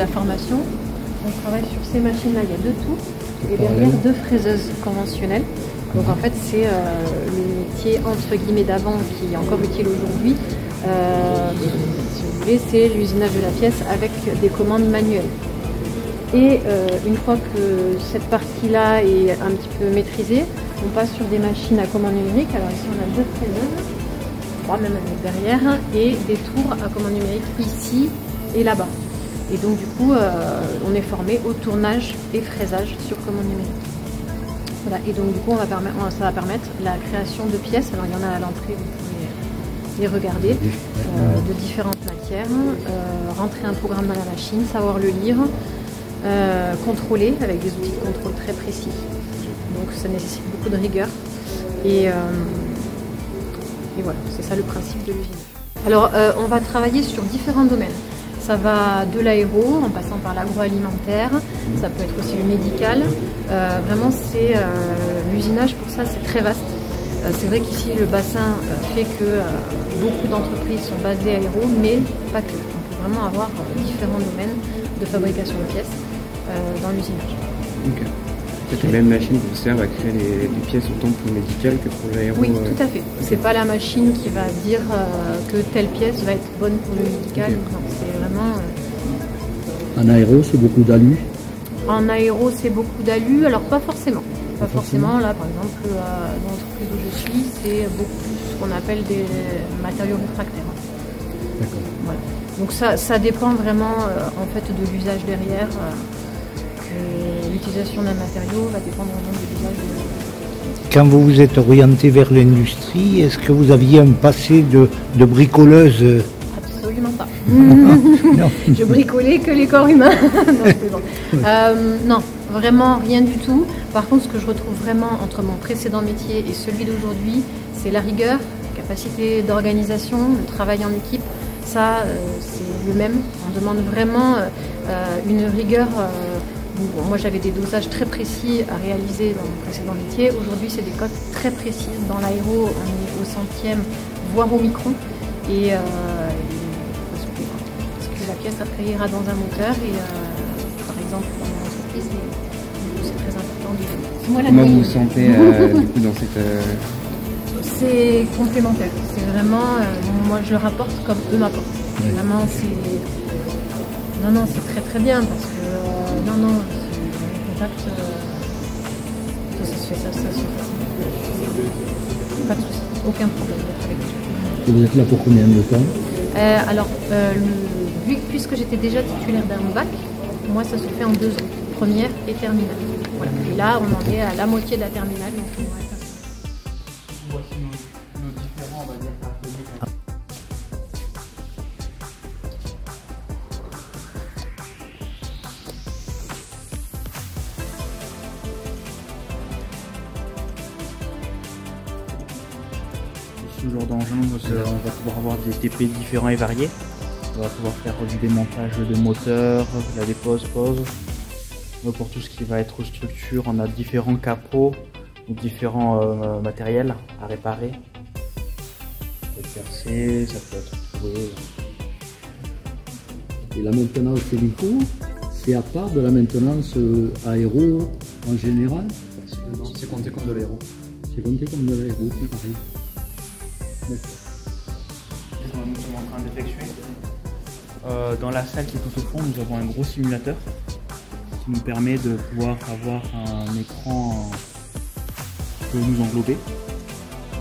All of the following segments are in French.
la formation, on travaille sur ces machines-là, il y a 2 tours et derrière 2 fraiseuses conventionnelles. Donc en fait c'est le métier entre guillemets d'avant qui est encore utile aujourd'hui. Si vous voulez, c'est l'usinage de la pièce avec des commandes manuelles. Et une fois que cette partie-là est un petit peu maîtrisée, on passe sur des machines à commande numérique. Alors ici on a 2 fraiseuses, 3 même derrière, et des tours à commande numérique ici et là-bas. Et donc du coup, on est formé au tournage et fraisage sur commande numérique. Voilà. Et donc du coup, ça va permettre la création de pièces. Alors il y en a à l'entrée, vous pouvez les regarder, de différentes matières, rentrer un programme dans la machine, savoir le lire, contrôler avec des outils de contrôle très précis. Donc ça nécessite beaucoup de rigueur. Et voilà, c'est ça le principe de l'usine. Alors on va travailler sur différents domaines. Ça va de l'aéro, en passant par l'agroalimentaire, ça peut être aussi le médical. Vraiment, c'est l'usinage, pour ça, c'est très vaste. C'est vrai qu'ici, le bassin fait que beaucoup d'entreprises sont basées aéro, mais pas que. On peut vraiment avoir différents domaines de fabrication de pièces dans l'usinage. Okay. C'est la même machine qui sert à créer des pièces autant pour le médical que pour l'aéro. Oui, tout à fait. C'est pas la machine qui va dire que telle pièce va être bonne pour le médical. Okay. Non, c'est vraiment. En aéro, c'est beaucoup d'alu. En aéro, c'est beaucoup d'alu. Alors pas forcément. Pas forcément. Là, par exemple, dans l'entreprise où je suis, c'est beaucoup plus ce qu'on appelle des matériaux réfractaires. D'accord. Voilà. Donc ça dépend vraiment en fait de l'usage derrière. L'utilisation d'un matériau va dépendre vraiment de l'usage de... Quand vous vous êtes orienté vers l'industrie, est-ce que vous aviez un passé de bricoleuse? Absolument pas. Non. Je bricolais que les corps humains. Non, vraiment rien du tout. Par contre, ce que je retrouve vraiment entre mon précédent métier et celui d'aujourd'hui, c'est la rigueur, la capacité d'organisation, le travail en équipe. Ça, c'est le même. On demande vraiment une rigueur. Moi, j'avais des dosages très précis à réaliser dans mon précédent métier. Aujourd'hui, c'est des cotes très précises. Dans l'aéro, on est au centième, voire au micron. Et parce que la pièce après ira dans un moteur. Et par exemple, dans mon entreprise, c'est très important. Comment vous vous sentez du coup dans cette... C'est complémentaire. C'est vraiment... moi, je le rapporte comme eux m'apportent. Vraiment, c'est... Non, c'est très très bien parce que... non, le contact, ça se fait, ça se fait. Pas de soucis, aucun problème d'être avec eux. Et vous êtes là pour combien de temps? Alors, puisque j'étais déjà titulaire d'un bac, moi ça se fait en 2 ans, première et terminale. Voilà. Et là, on en est à la moitié de la terminale. Donc on va être voici nos différents, on va dire, ateliers. Ce genre d'engin, on va pouvoir avoir des TP différents et variés. On va pouvoir faire du démontage de moteurs, la dépose, pose. Pour tout ce qui va être structure, on a différents capots ou différents matériels à réparer. Ça peut être percé, ça peut être trouvé. Et la maintenance hélico, c'est à part de la maintenance aéro en général? C'est compté comme de l'aéro. C'est compté comme de l'aéro, c'est pareil. Nous sommes en train d'effectuer. Dans la salle qui est tout au fond, nous avons un gros simulateur qui nous permet de pouvoir avoir un écran qui peut nous englober.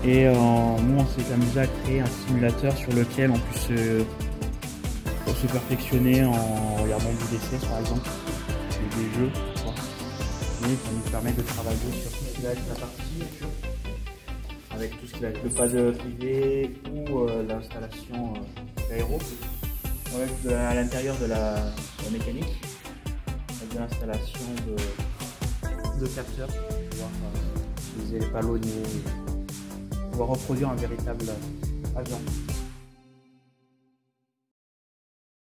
Et nous, on s'est amusé à créer un simulateur sur lequel on puisse se perfectionner en regardant des essais, par exemple, des jeux. Et ça nous permet de travailler sur tout ce qui va être la partie signature, avec tout ce qui va être le pad privé ou l'installation d'aéro. À l'intérieur de la mécanique, avec l'installation de capteurs pour pouvoir utiliser les palonniers, pouvoir reproduire un véritable avion.